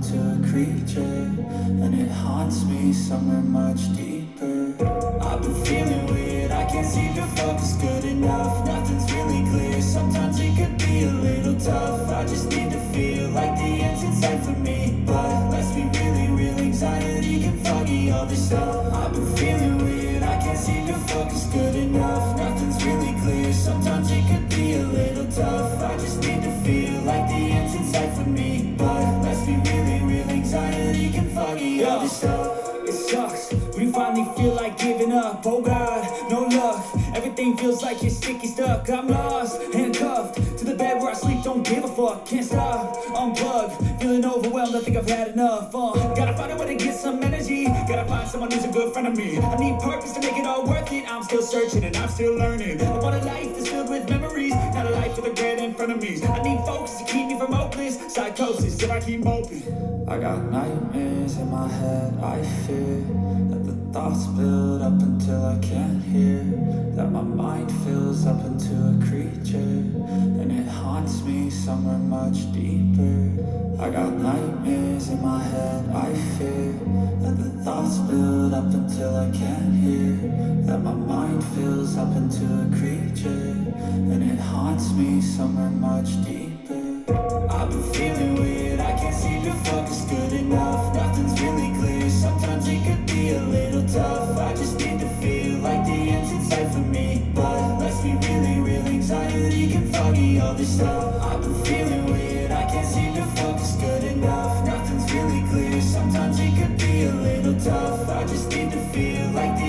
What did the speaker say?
into a creature, and it haunts me somewhere much deeper. I've been feeling weird, I can't seem to focus good enough. Nothing's really clear, sometimes it could be a little tough. I just need to feel like the end's in sight for me, but let's be really real, anxiety can foggy all this stuff. I've been feeling weird, I can't seem to focus good enough. Nothing's really clear, sometimes it could be a little tough. I just need to feel like the end's in sight for me, but let's be really real, anxiety can foggy all this stuff. It sucks when you finally feel like giving up. Oh God, no luck. Everything feels like you're sticky stuck. I'm lost, handcuffed to the bed where I sleep. Don't give a fuck, can't stop. Unplug, feeling overwhelmed. I think I've had enough. Gotta find a way to get some energy. Gotta find someone who's a good friend of me. I need purpose to make it all worth it. I'm still searching and I'm still learning. I want a life that's filled with memories, not a life with regret in front of me. I need focus to keep me from hopeless psychosis if I keep moping. I got nightmares in my head, I fear that the thoughts build up until I can't hear, that my mind fills up into a creature, and it haunts me somewhere much deeper. I got nightmares in my head, I fear that the thoughts build up until I can't hear, that my mind fills up into a creature, and it haunts me somewhere much deeper. I've been feeling weird, I can't seem to focus good enough. Nothing's really clear, sometimes it could be a little tough. I just need to feel like the end's in sight for me, but let's be really real, anxiety can foggy all this stuff. I've been feeling weird, I can't seem to focus good enough. Nothing's really clear, sometimes it could be a little tough. I just need to feel like